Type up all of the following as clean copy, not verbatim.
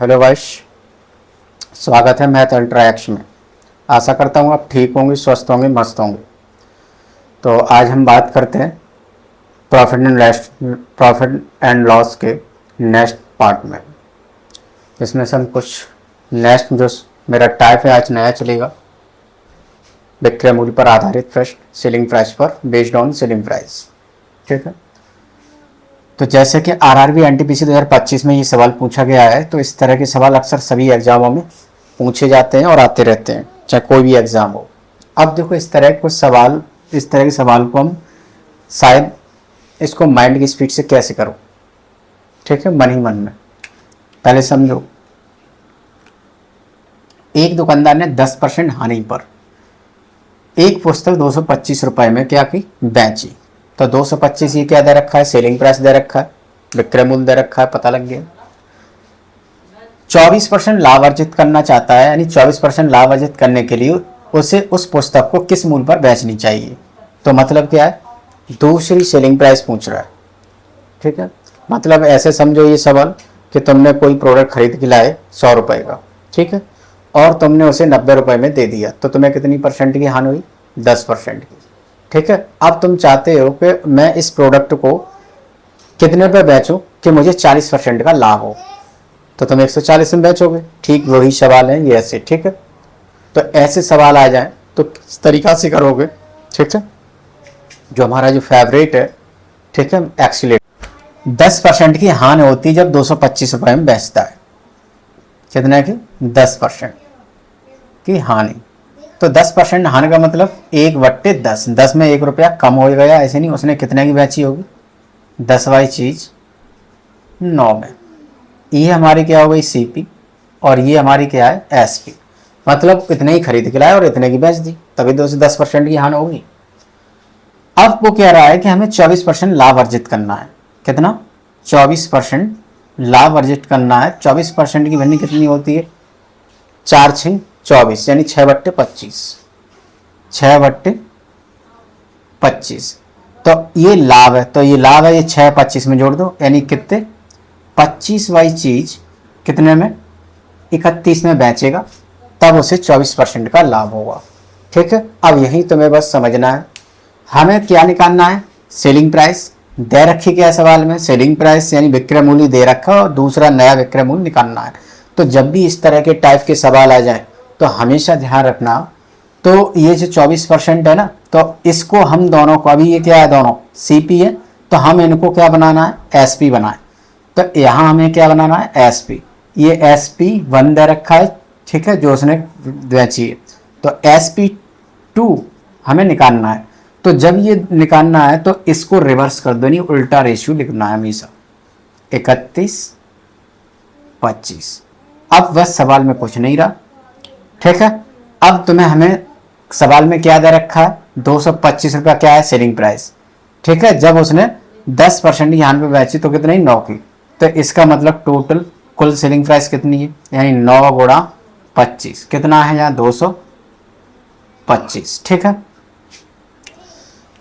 Hello guys, स्वागत है math ultra x में। आशा करता हूँ आप ठीक होंगे, स्वस्थ होंगे, मस्त होंगे। तो आज हम बात करते हैं प्रॉफिट एंड लॉस के नेक्स्ट पार्ट में। इसमें से हम कुछ नेक्स्ट जो मेरा टाइप है आज नया चलेगा, विक्रय मूल्य पर आधारित प्रश्न, सेलिंग प्राइस पर बेस्ड ऑन सेलिंग प्राइस। ठीक है, तो जैसे कि आरआरबी एनटीपीसी 2025 में ये सवाल पूछा गया है, तो इस तरह के सवाल अक्सर सभी एग्जामों में पूछे जाते हैं और आते रहते हैं, चाहे कोई भी एग्जाम हो। अब देखो, इस तरह के सवाल को हम शायद इसको माइंड की स्पीड से कैसे करो। ठीक है, मन ही मन में पहले समझो। एक दुकानदार ने 10% हानि पर एक पुस्तक 225 रुपए में क्या की, बेची। तो 225 ये क्या दे रखा है, सेलिंग प्राइस दे रखा है, विक्रय मूल्य दे रखा है, पता लग गया। 24% लाभ अर्जित करना चाहता है, यानी 24% लाभ अर्जित करने के लिए उसे उस पुस्तक को किस मूल्य पर बेचनी चाहिए। तो मतलब क्या है, दूसरी सेलिंग प्राइस पूछ रहा है। ठीक है, मतलब ऐसे समझो ये सवाल कि तुमने कोई प्रोडक्ट खरीद के लाए 100 रुपए का, ठीक है, और तुमने उसे 90 रुपए में दे दिया, तो तुम्हें कितनी परसेंट की हानि हुई, 10% की। ठीक है, अब तुम चाहते हो कि मैं इस प्रोडक्ट को कितने पे बेचूं कि मुझे 40% का लाभ हो, तो तुम 140 में बेचोगे। ठीक वही सवाल है ये ऐसे। ठीक है, तो ऐसे सवाल आ जाए तो किस तरीका से करोगे। ठीक है, जो हमारा जो फेवरेट है, ठीक है, एक्सीलेटर 10% की हानि होती है जब 225 रुपए में बेचता है। कितना की, 10% की हानि। तो 10% हानि का मतलब 1/10, 10 में 1 रुपया कम हो गया, ऐसे नहीं। उसने कितने की बेची होगी, 10 वाली चीज 9 में। ये हमारी क्या हो गई, सीपी, और ये हमारी क्या है, एसपी। मतलब इतने ही खरीद के लाया और इतने की बेच दी, तभी तो उसे 10% की हानि होगी। अब वो कह रहा है कि हमें 24% लाभ अर्जित करना है। कितना, 24% लाभ अर्जित करना है। 24% की वैल्यू कितनी होती है, 4 6 24, यानी 6/25, 6/25। तो ये लाभ है, तो ये लाभ है, ये 6 25 में जोड़ दो, यानी कितने, 25 वाली चीज कितने में, 31 में बेचेगा, तब उसे 24% का लाभ होगा। ठीक है, अब यही तुम्हें बस समझना है। हमें क्या निकालना है, सेलिंग प्राइस दे रखी क्या सवाल में, सेलिंग प्राइस यानी विक्रय मूल्य दे रखा, और दूसरा नया विक्रय मूल्य निकालना है। तो जब भी इस तरह के टाइप के सवाल आ जाए तो हमेशा ध्यान रखना, तो ये जो 24% है ना, तो इसको हम दोनों को, अभी ये क्या है, दोनों सीपी है, तो हम इनको क्या बनाना है, एसपी बनाए। तो यहाँ हमें क्या बनाना है, एसपी। ये SP1 दे रखा है, ठीक है, जो उसने बेची है। तो SP2 हमें निकालना है। तो जब ये निकालना है तो इसको रिवर्स कर दो, नहीं उल्टा रेशियो लिखना है हमेशा, 31/25। अब बस सवाल में कुछ नहीं रहा। ठीक है, अब तुम्हें हमें सवाल में क्या दे रखा है, 225 रुपया क्या है, सेलिंग प्राइस। ठीक है, जब उसने 10% की हानि पे बेची तो कितनी, 9 की। तो इसका मतलब टोटल कुल सेलिंग प्राइस कितनी है, यानी 9 गुणा 25 कितना है, यहाँ 225। ठीक है,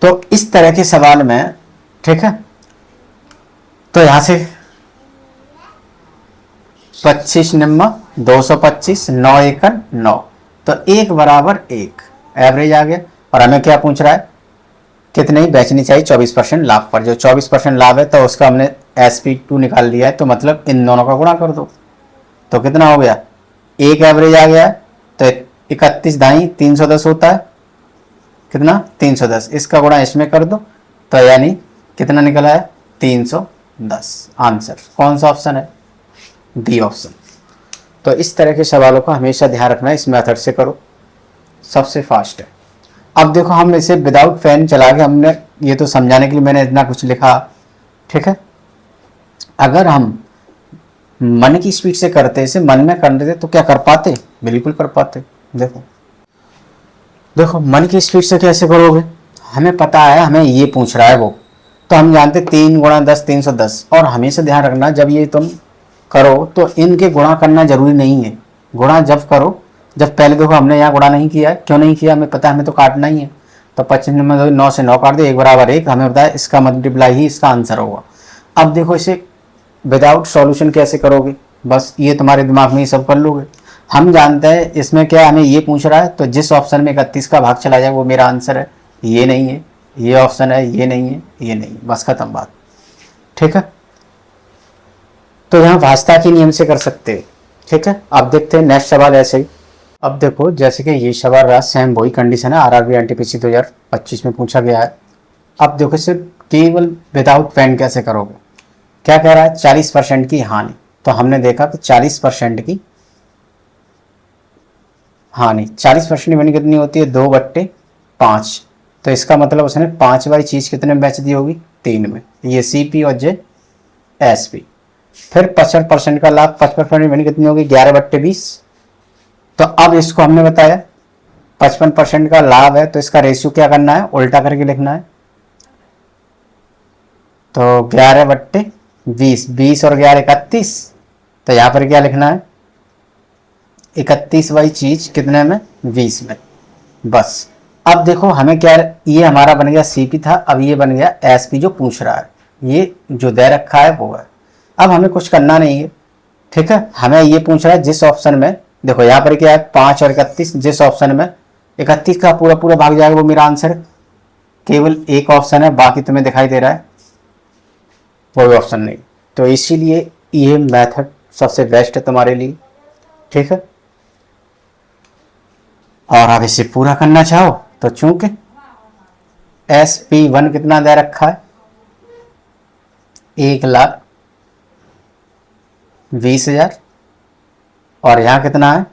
तो इस तरह के सवाल में, ठीक है, तो यहां से 25 निम्मा 225, 9 एकड़ 9, तो 1 बराबर 1 एवरेज आ गया। और हमें क्या पूछ रहा है, कितने ही बेचनी चाहिए 24% लाभ पर। जो 24% लाभ है तो उसका हमने SP2 निकाल लिया है, तो मतलब इन दोनों का गुणा कर दो, तो कितना हो गया, 1 एवरेज आ गया है। तो 31 दाई 310 होता है, कितना, 310, इसका गुणा इसमें कर दो, तो यानी कितना निकला है, 310। आंसर कौन सा ऑप्शन है, डी ऑप्शन। तो इस तरह के सवालों का हमेशा ध्यान रखना है, इस मेथड से करो, सबसे फास्ट है। अब देखो, हम इसे विदाउट फैन चला के, हमने ये तो समझाने के लिए मैंने इतना कुछ लिखा। ठीक है, अगर हम मन की स्पीड से करते, इसे मन में कर देते, तो क्या कर पाते, बिल्कुल कर पाते। देखो मन की स्पीड से कैसे करोगे, हमें पता है हमें ये पूछ रहा है वो, तो हम जानते 3 गुणा 10 310। और हमेशा ध्यान रखना, जब ये तुम करो तो इनके गुणा करना जरूरी नहीं है। गुणा जब करो, जब पहले देखो हमने यहाँ गुणा नहीं किया, क्यों नहीं किया, हमें पता है हमें तो काटना ही है। तो 25 में 9 से 9 काट दे, 1 बराबर 1, हमें बताया इसका मल्टीप्लाई ही इसका आंसर होगा। अब देखो इसे विदाउट सॉल्यूशन कैसे करोगे, बस ये तुम्हारे दिमाग में ही सब कर लोगे। हम जानते हैं इसमें क्या हमें ये पूछ रहा है, तो जिस ऑप्शन में 31 का भाग चला जाए वो मेरा आंसर है। ये नहीं है, ये ऑप्शन है, ये नहीं है, ये नहीं है, बस खत्म बात। ठीक है, तो यहाँ भाजता के नियम से कर सकते हैं। ठीक है, अब देखते हैं नेक्स्ट सवाल ऐसे ही। अब देखो जैसे कि ये सवाल रहा, सेम वही कंडीशन है, आरआरबी एनटीपीसी 2025 में पूछा गया है। अब देखो सिर्फ केवल विदाउट पेन कैसे करोगे। क्या कह रहा है, 40% की हानि। तो हमने देखा कि 40% की हानि, 40% हानि कितनी होती है, 2/5। तो इसका मतलब उसने 5 चीज कितने में बेच दी होगी, 3 में। ये सीपी और जे एसपी। फिर 55% का लाभ, 55% हानि कितनी होगी, 11/20। तो अब इसको हमने बताया 55% का लाभ है, तो इसका रेशियो क्या करना है, उल्टा करके लिखना है। तो 11/20, 20 और 11 31। तो यहां पर क्या लिखना है, 31 चीज कितने में, 20 में। बस अब देखो हमें क्या, ये हमारा बन गया सीपी था, अब ये बन गया एसपी जो पूछ रहा है। ये जो दे रखा है वो है। अब हमें कुछ करना नहीं है। ठीक है, हमें ये पूछ रहा है जिस ऑप्शन में, देखो यहाँ पर क्या है 5 और 31, जिस ऑप्शन में 31 का पूरा पूरा भाग जाएगा वो मेरा आंसर है। केवल एक ऑप्शन है, बाकी तुम्हें दिखाई दे रहा है कोई ऑप्शन नहीं। तो इसीलिए ये मेथड सबसे बेस्ट है तुम्हारे लिए। ठीक है, और आप इसे पूरा करना चाहो तो चूंकि SP1 कितना दे रखा है, 1,20,000, और यहाँ कितना है,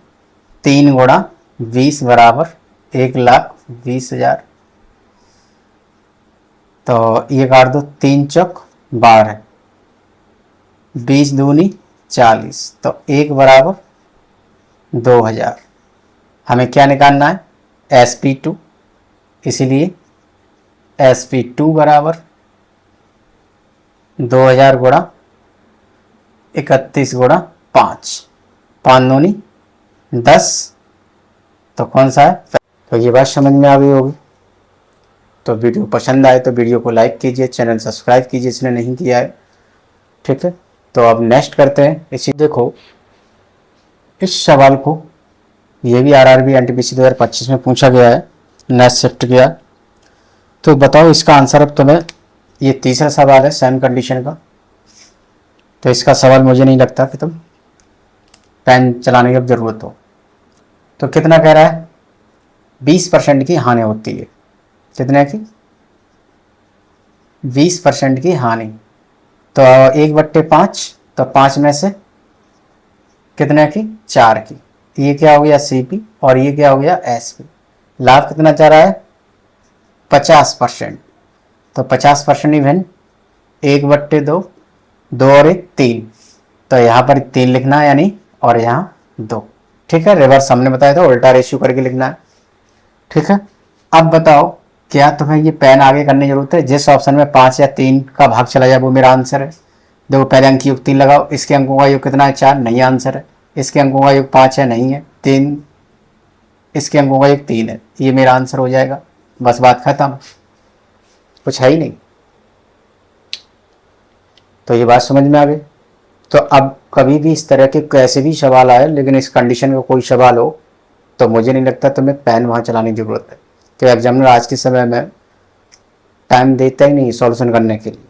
3 गुणा 20 बराबर 1,20,000। तो ये काट दो, 3 चौक 12, 20 दूनी 40, तो 1 बराबर 2,000। हमें क्या निकालना है, SP2। इसीलिए SP2 बराबर 2,000 गुणा 31 गुणा 5, 5 दूनी 10। तो कौन सा है, तो ये बात समझ में आ गई होगी। तो वीडियो पसंद आए तो वीडियो को लाइक कीजिए, चैनल सब्सक्राइब कीजिए जिसने नहीं किया है। ठीक है, तो अब नेक्स्ट करते हैं इसी। देखो इस सवाल को, ये भी आरआरबी एनटीपीसी 2025 में पूछा गया है, नेक्स्ट शिफ्ट किया। तो बताओ इसका आंसर। अब तुम्हें ये तीसरा सवाल है सेम कंडीशन का। तो इसका सवाल मुझे नहीं लगता कि तुम पेन चलाने की अब जरूरत हो। तो कितना कह रहा है, 20% की हानि होती है। कितने की, 20% की हानि। तो 1/5, तो 5 में से कितने की, 4 की। ये क्या हो गया सीपी, और ये क्या हो गया एसपी। लाभ कितना चाह रहा है, 50%। तो 50% इवन 1/2, 2 और 1 3। तो यहाँ पर 3 लिखना है यानी, और यहाँ 2। ठीक है, रिवर्स हमने बताया था, उल्टा रेशियो करके लिखना है। ठीक है, अब बताओ क्या तुम्हें ये पेन आगे करने की जरूरत है। जिस ऑप्शन में 5 या 3 का भाग चला जाए वो मेरा आंसर है। देखो पहले अंक योग 3 लगाओ, इसके अंकों का योग कितना है, 4, नहीं आंसर है। इसके अंकों का योग 5 है, नहीं है। 3, इसके अंकों का योग 3 है, ये मेरा आंसर हो जाएगा। बस बात खत्म, कुछ है ही नहीं। तो ये बात समझ में आ गई। तो अब कभी भी इस तरह के कैसे भी सवाल आए, लेकिन इस कंडीशन का कोई सवाल हो, तो मुझे नहीं लगता तुम्हें पेन वहाँ चलाने की जरूरत है। कि एग्जामिनर आज के समय में टाइम देता ही नहीं सॉल्यूशन करने के लिए,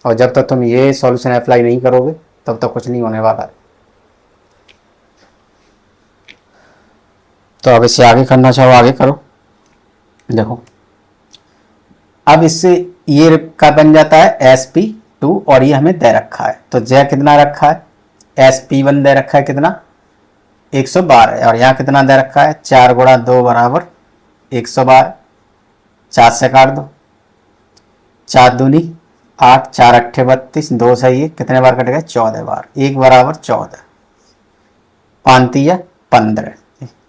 और जब तक तुम ये सॉल्यूशन अप्लाई नहीं करोगे तब तक कुछ नहीं होने वाला है। तो अब इसे आगे करना चाहो आगे करो। देखो अब इससे ये का बन जाता है SP2, और ये हमें दे रखा है। तो जय कितना रखा है, SP1 दे रखा है कितना, 112, और यहाँ कितना दे रखा है, 4 गुणा 2 बराबर 112। 4 से काट दो, 4 दूनी 8, 4 अट्ठे 32, 2 सही है, कितने बार कटेगा, 14 बार। 1 बराबर 14, 5 15।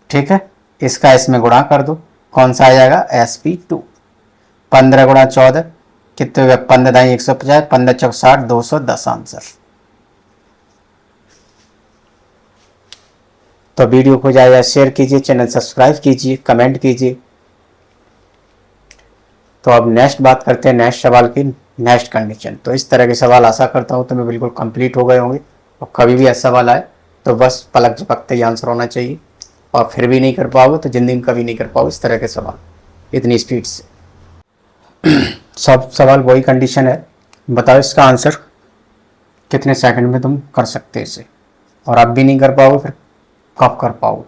ठीक है, इसका इसमें गुणा कर दो, कौन सा आ जाएगा, SP2। 15 गुणा 14 कितने हुए, 15 दाई 150, 15 चौक 60, 210 आंसर। तो वीडियो को ज़्यादा शेयर कीजिए, चैनल सब्सक्राइब कीजिए, कमेंट कीजिए। तो अब नेक्स्ट बात करते हैं नेक्स्ट सवाल की, नेक्स्ट कंडीशन। तो इस तरह के सवाल आशा करता हूँ तुम्हें बिल्कुल कंप्लीट हो गए होंगे। और कभी भी ऐसा सवाल आए तो बस पलक झपकते ही आंसर होना चाहिए, और फिर भी नहीं कर पाओगे तो ज़िंदगी में कभी नहीं कर पाओगे इस तरह के सवाल इतनी स्पीड से। सब सवाल वही कंडीशन है, बताओ इसका आंसर कितने सेकंड में तुम कर सकते हो इसे, और अब भी नहीं कर पाओगे फिर कब कर पाओगे।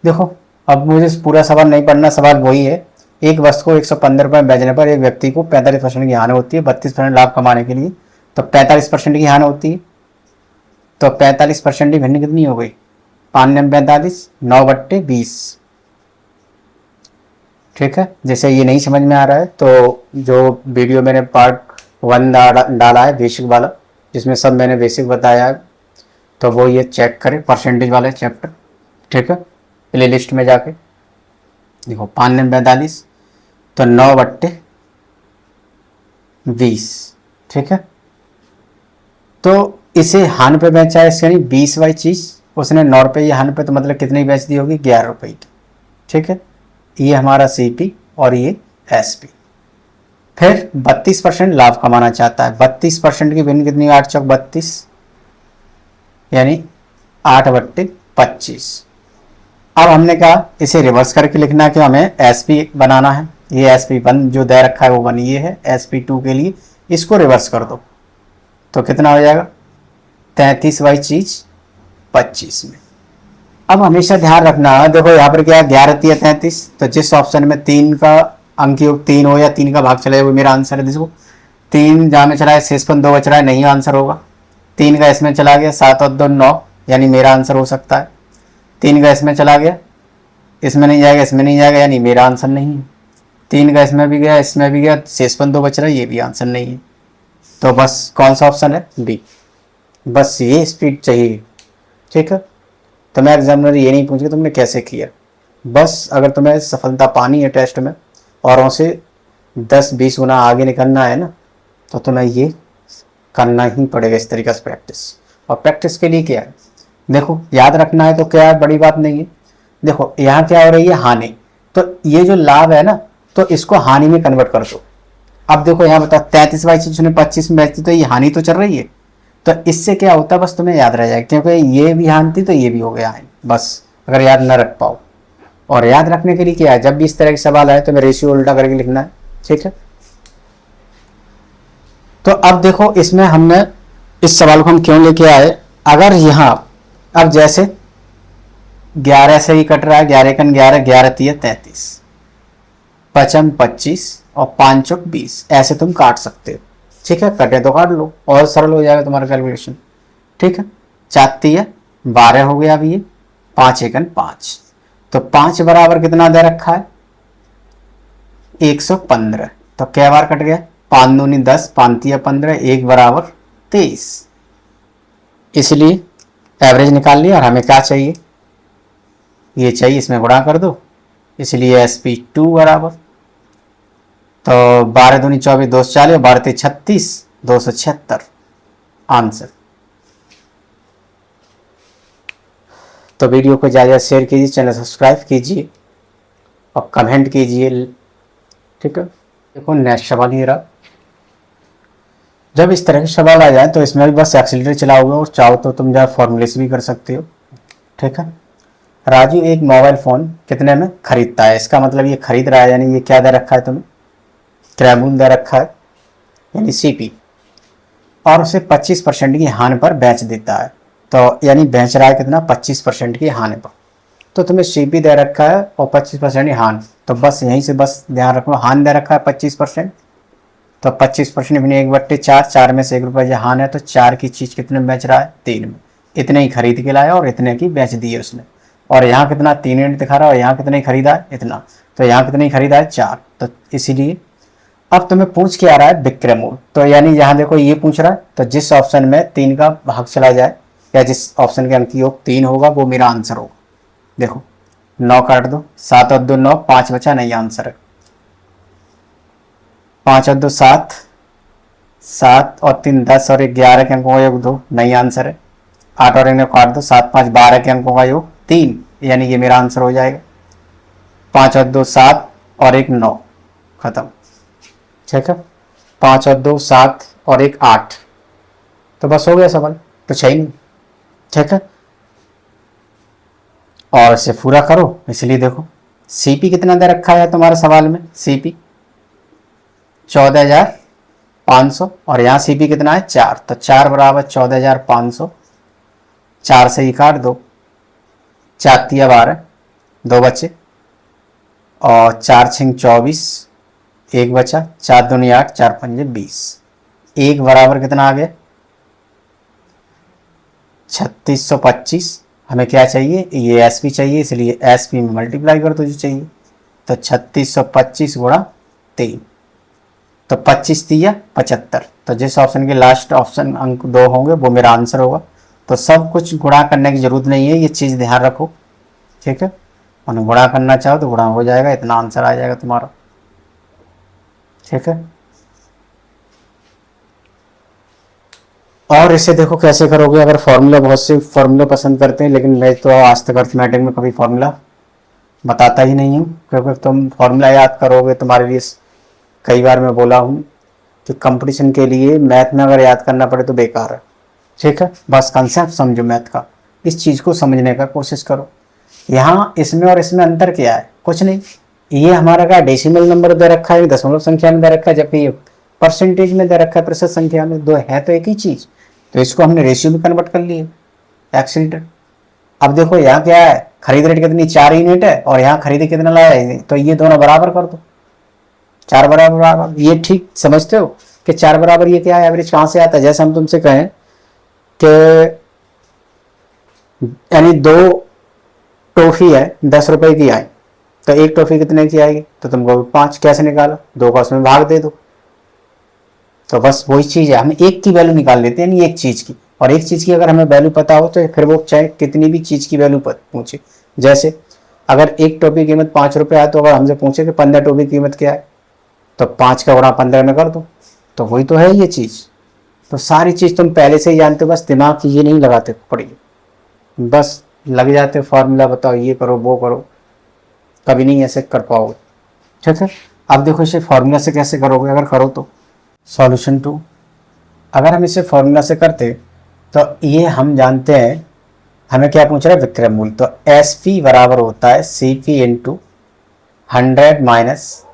देखो अब मुझे पूरा सवाल नहीं पढ़ना, सवाल वही है, एक वस्तु को 115 रुपये में बेचने पर एक व्यक्ति को 45% की हानि होती है, 32% लाभ कमाने के लिए तो 45% की हानि होती है, तो 45% की भिन्न कितनी हो गई, 5 9 45, 9/20। ठीक है, जैसे ये नहीं समझ में आ रहा है तो जो वीडियो मैंने पार्ट 1 डाला है बेसिक वाला, जिसमें सब मैंने बेसिक बताया है, तो वो ये चेक करें परसेंटेज वाले चैप्टर। ठीक है, प्ले लिस्ट में जाके देखो 5 9 45 तो 9/20। ठीक है, तो इसे हान पे बेचा है, इसके 20 वाली चीज़ उसने 9 रुपये ये हान पे, तो मतलब कितनी बेच दी होगी, 11 रुपये की। ठीक है, ये हमारा CP और ये SP। फिर 32% लाभ कमाना चाहता है, 32% की भिन्न कितनी, 8 चौक 32 यानी 8/25। अब हमने कहा इसे रिवर्स करके लिखना है कि हमें SP बनाना है, ये SP1 जो दे रखा है वो 1 ये है, SP2 के लिए इसको रिवर्स कर दो तो कितना हो जाएगा, 33 वाली चीज 25 में। अब हमेशा ध्यान रखना है, देखो यहाँ पर क्या 11 3 33, तो जिस ऑप्शन में 3 का अंक योग 3 हो या 3 का भाग चला जाए वो मेरा आंसर है। देखो 3 जहाँ में चला है, शेषपन 2 बच रहा है, नहीं आंसर होगा। 3 का इसमें चला गया, 7 और 2 9 यानी मेरा आंसर हो सकता है। 3 का इसमें चला गया, इसमें नहीं जाएगा, इसमें नहीं जाएगा, यानी मेरा आंसर नहीं है। 3 का इसमें भी गया, इसमें भी गया, शेषपन 2 बच रहा है, ये भी आंसर नहीं है। तो बस कौन सा ऑप्शन है, डी। बस ये स्पीड चाहिए। ठीक है, तो मैं एग्जामिनर ये नहीं पूछ के तुमने कैसे किया, बस अगर तुम्हें सफलता पानी है टेस्ट में औरों से 10-20 गुना आगे निकलना है ना, तो तुम्हें ये करना ही पड़ेगा इस तरीके से प्रैक्टिस। और प्रैक्टिस के लिए क्या है, देखो याद रखना है तो क्या है, बड़ी बात नहीं है। देखो यहाँ क्या हो रही है, हानि, तो ये जो लाभ है ना तो इसको हानि में कन्वर्ट कर दो। अब देखो यहाँ बता 33 वाली चीज 25 में बेचती तो ये हानि तो चल रही है, तो इससे क्या होता है बस तुम्हें याद रह जाएगा, क्योंकि ये भी हानि थी तो ये भी हो गया हानि। बस अगर याद न रख पाओ, और याद रखने के लिए क्या है, जब भी इस तरह के सवाल आए तो मैं रेशियो उल्टा करके लिखना है। ठीक है, तो अब देखो इसमें हमने इस सवाल को हम क्यों लेके आए, अगर यहाँ अब जैसे 11 से ही कट रहा है, 11 कन 11, 11 3 33, 5 25 और 5 चौक 20, ऐसे तुम काट सकते हो। ठीक है, कटे तो काट लो और सरल हो जाएगा तुम्हारा कैलकुलेशन। ठीक है, 4 3 12 हो गया, अभी ये 5 1 5, तो 5 बराबर कितना दे रखा है, 115, तो क्या बार कट गया, 5 दूनी 10, 5 3 15, 1 बराबर 23। इसलिए एवरेज निकाल लिया, और हमें क्या चाहिए, ये चाहिए, इसमें गुणा कर दो, इसलिए SP2 बराबर, तो 12 दूनी 24, 2 40, 12 3 36, 276 आंसर। तो वीडियो को ज़्यादा शेयर कीजिए, चैनल सब्सक्राइब कीजिए और कमेंट कीजिए। ठीक है, देखो नेक्स्ट सवाल ये रहा। जब इस तरह के सवाल आ जाए तो इसमें भी बस एक्सीलरेटर चलाओगे, और चाहो तो तुम जहाँ फॉर्मूले से भी कर सकते हो। ठीक है, राजू एक मोबाइल फ़ोन कितने में खरीदता है, इसका मतलब ये खरीद रहा है, यानी ये क्या दे रखा है तुम्हें, क्रैमून दे रखा है यानी CP, और उसे 25% की हानि पर बेच देता है, तो यानी बेच रहा है कितना, 25% की हानि पर। तो तुम्हें CP दे रखा है और 25% की हानि, तो बस यहीं से बस ध्यान रखो, हानि दे रखा है 25%, तो 25% भी 1/4, 4 में से 1 रुपये जो हानि है, तो 4 की चीज़ कितने में बेच रहा है, 3 में। इतने ही खरीद के लाया और इतने की बेच दी है उसने, और यहाँ कितना 3 यूनिट दिखा रहा है, और यहाँ कितने खरीदा है, इतना, तो यहाँ कितने खरीदा है, 4। तो इसीलिए अब तुम्हें पूछ के आ रहा है विक्रय मूल्य, तो यानी यहाँ देखो ये पूछ रहा है, तो जिस ऑप्शन में 3 का भाग चला जाए या जिस ऑप्शन के अंक योग 3 होगा वो मेरा आंसर होगा। देखो 9 काट दो, 7 और 2 9, 5 बचा, नहीं आंसर है। 5 और 2 7, 7 और 3 10 और 11 के अंकों का योग 2, नहीं आंसर है। 8 और 1 काट दो, 7 5 12 के अंकों का योग 3, यानी ये मेरा आंसर हो जाएगा। 5 और 2 7 और 1 9, खत्म। ठीक है, 5 और 2 7 और 1 8, तो बस हो गया सवाल। तो है ही नहीं। ठीक है, और इसे पूरा करो। इसलिए देखो सीपी कितना दे रखा है तुम्हारे सवाल में, सीपी 14,500 और यहाँ सीपी कितना है 4, तो 4 बराबर 14,500, 4 से ही काट दो, 4 तिया 12, 2 बचे, और 4 छिंग 24, 1 बचा, 4 दूनी 8, 4 पंजे 20, 1 बराबर कितना आ गया 3625। हमें क्या चाहिए, ये एस पी चाहिए, इसलिए एस पी में मल्टीप्लाई कर दो जो चाहिए, तो 3625 गुणा 3, तो 25 तिया 75। तो जिस ऑप्शन के लास्ट ऑप्शन अंक 2 होंगे वो मेरा आंसर होगा। तो सब कुछ गुणा करने की जरूरत नहीं है, ये चीज़ ध्यान रखो। ठीक है, और गुणा करना चाहो तो गुणा हो जाएगा, इतना आंसर आ जाएगा तुम्हारा। ठीक है, और इसे देखो कैसे करोगे। अगर फॉर्मूला, बहुत से फॉर्मूला पसंद करते हैं, लेकिन मैं तो आज तक अर्थमेटिक में कभी फॉर्मूला बताता ही नहीं हूँ, क्योंकि तुम फॉर्मूला याद करोगे तुम्हारे लिए, कई बार मैं बोला हूँ कि कंपटीशन के लिए मैथ में अगर याद करना पड़े तो बेकार है। ठीक है, बस कंसेप्ट समझो मैथ का, इस चीज़ को समझने का कोशिश करो। यहाँ इसमें और इसमें अंतर क्या है, कुछ नहीं। ये हमारा क्या डेसिमल नंबर दे रखा है, दशमलव संख्या में दे रखा है, जबकि ये परसेंटेज में दे रखा है, प्रतिशत संख्या में। दो है तो एक ही चीज़, तो इसको हमने रेशियो में कन्वर्ट कर लिए, एक्सीलेटर। अब देखो यहाँ क्या है, खरीद रेट कितनी 4 यूनिट है, और यहाँ खरीदे कितना लाया है, तो ये दोनों बराबर कर दो, 4 बराबर बराबर। ये ठीक समझते हो कि 4 बराबर ये क्या है, एवरेज कहाँ से आता है। जैसे हम तुमसे कहें कि यानी 2 टॉफी है 10 रुपए की आई, तो एक टॉफी कितने की आएगी, तो तुमको 5 कैसे निकाला, 2 का उसमें भाग दे दो। तो बस वही चीज़ है, हम एक की वैल्यू निकाल लेते हैं, नहीं एक चीज़ की। और एक चीज़ की अगर हमें वैल्यू पता हो तो फिर वो चाहे कितनी भी चीज़ की वैल्यू पूछे। जैसे अगर एक टॉफी की कीमत 5 रुपये है, तो अगर हमसे पूछे कि 15 टॉफी की कीमत क्या है, तो 5 का गुणा 15 में कर दो, तो वही तो है ये चीज़। तो सारी चीज़ तुम पहले से ही जानते हो, बस दिमाग की ये नहीं लगाते पड़िए, बस लग जाते हो फार्मूला, बताओ ये करो वो करो, कभी नहीं ऐसे कर पाओगे। ठीक है, अब देखो इसे फार्मूला से कैसे करोगे, अगर करो तो। सॉल्यूशन 2, अगर हम इसे फार्मूला से करते तो ये हम जानते हैं, हमें क्या पूछ रहा है, विक्रय मूल्य। तो एस पी बराबर होता है C P into 100 minus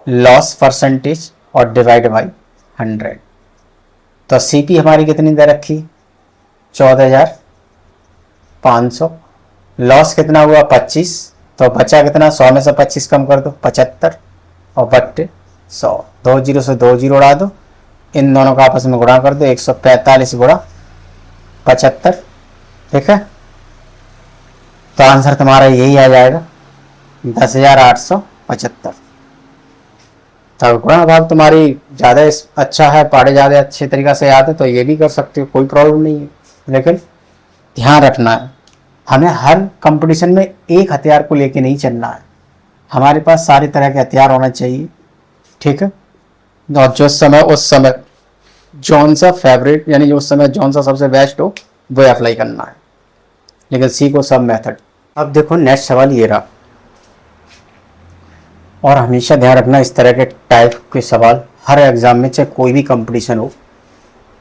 loss percentage और डिवाइड बाई 100। तो सी पी हमारी कितनी दे रखी 14,500, लॉस कितना हुआ 25, तो बचा कितना, 100 में से 25 कम कर दो 75, और बट्टे 100, 2 जीरो से 2 जीरो उड़ा दो, इन दोनों का आपस में गुणा कर दो, 145 गुणा 75। ठीक है, तो आंसर तुम्हारा यही आ जाएगा 10,875। तो गुणा भाग तुम्हारी ज़्यादा अच्छा है, पढ़े ज़्यादा अच्छे तरीक़ा से याद है तो ये भी कर सकते हो, कोई प्रॉब्लम नहीं है। लेकिन ध्यान रखना है, हमें हर कंपटीशन में एक हथियार को लेके नहीं चलना है, हमारे पास सारे तरह के हथियार होना चाहिए। ठीक है, और जो समय उस समय जौन सा फेवरेट, यानी उस समय जौन सा सबसे बेस्ट हो वो अप्लाई करना है, लेकिन सीखो सब मेथड। अब देखो नेक्स्ट सवाल ये रहा, और हमेशा ध्यान रखना इस तरह के टाइप के सवाल हर एग्जाम में, चाहे कोई भी कंपटीशन हो,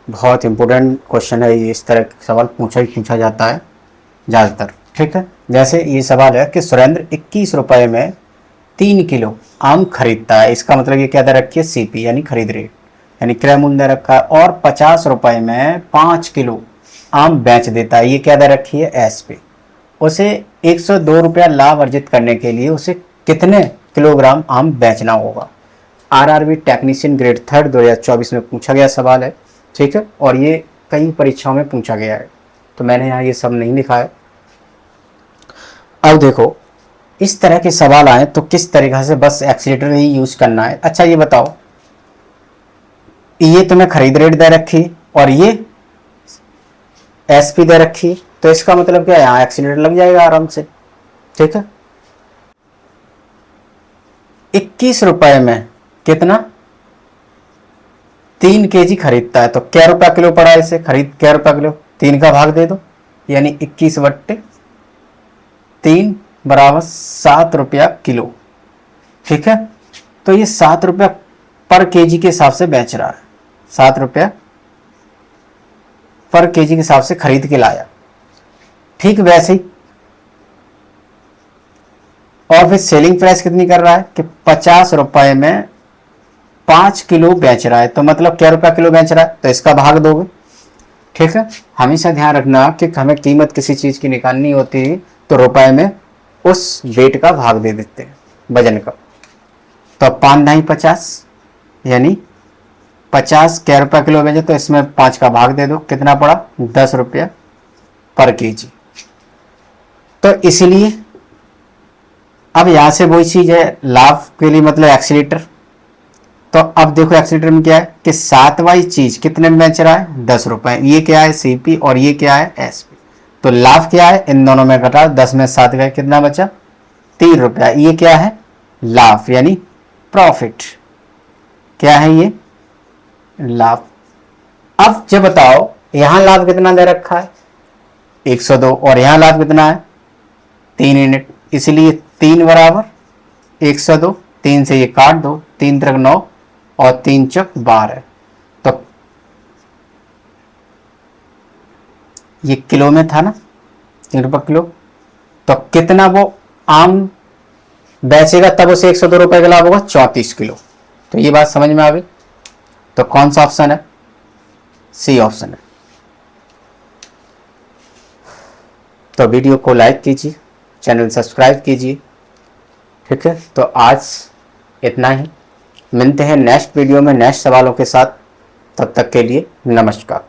बहुत इंपॉर्टेंट क्वेश्चन है ये। इस तरह के सवाल पूछा जाता है ज़्यादातर। ठीक है, जैसे ये सवाल है कि सुरेंद्र 21 रुपये में 3 किलो आम खरीदता है, इसका मतलब ये क्या दे रखी है, सीपी यानी खरीद रेट, यानी क्रय मूल्य दे रखा है, और 50 रुपये में 5 किलो आम बेच देता है, ये क्या दे रखी है, एस पे। उसे 102 रुपया लाभ अर्जित करने के लिए उसे कितने किलोग्राम आम बेचना होगा। आरआरबी टेक्नीशियन ग्रेड 3 2024 में पूछा गया सवाल है। ठीक है, और ये कई परीक्षाओं में पूछा गया है, तो मैंने यहाँ ये सब नहीं लिखा है। अब देखो इस तरह के सवाल आए तो किस तरीक़े से बस एक्सीलेटर ही यूज करना है। अच्छा ये बताओ, ये तुम्हें खरीद रेट दे रखी और ये एसपी दे रखी, तो इसका मतलब क्या है, यहाँ एक्सीलेटर लग जाएगा आराम से। ठीक है, 21 रुपये में कितना 3 केजी खरीदता है, तो क्या रुपया किलो पड़ा है, इसे खरीद क्या रुपया किलो, 3 का भाग दे दो, यानी 21/3 बराबर 7 रुपया किलो। ठीक है, तो ये 7 रुपया पर केजी के हिसाब से बेच रहा है, 7 रुपया पर केजी के हिसाब से खरीद के लाया, ठीक वैसे ही। और फिर सेलिंग प्राइस कितनी कर रहा है कि 50 रुपए में 5 किलो बेच रहा है, तो मतलब क्या रुपया किलो बेच रहा है, तो इसका भाग दोगे। ठीक है, हमेशा ध्यान रखना कि हमें कीमत किसी चीज की निकालनी होती है तो रुपए में उस वेट का भाग दे देते हैं, वजन का। तो 5 ढाई 50, यानी 50 क्या रुपया किलो बेचे, तो इसमें 5 का भाग दे दो, कितना पड़ा 10 रुपया पर केजी। तो इसलिए अब यहां से वही चीज है, लाभ के लिए मतलब एक्सीलेटर। तो अब देखो एक्सीलेटर में क्या है कि 7 वाली चीज कितने में बेच रहा है 10 रुपए, ये क्या है सीपी और ये क्या है एसपी। तो लाभ क्या है, इन दोनों में घटा, 10 में 7 गए, कितना बचा 3 रुपया। ये क्या है लाभ यानी प्रॉफिट, क्या है ये लाभ। अब जब बताओ यहां लाभ कितना दे रखा है 102 और यहां लाभ कितना है 3 यूनिट, इसलिए 3 बराबर 102, 3 से ये काट दो, 3 त्रिक 9 और 3 चौक 12। तो ये किलो में था ना 3 रुपये किलो, तो कितना वो आम बेचेगा तब उसे 102 रुपए का लाभ होगा 34 किलो। तो ये बात समझ में आ गई। तो कौन सा ऑप्शन है, सी ऑप्शन है। तो वीडियो को लाइक कीजिए, चैनल सब्सक्राइब कीजिए। ठीक है, तो आज इतना ही, मिलते हैं नेक्स्ट वीडियो में नेक्स्ट सवालों के साथ। तब तक के लिए नमस्कार।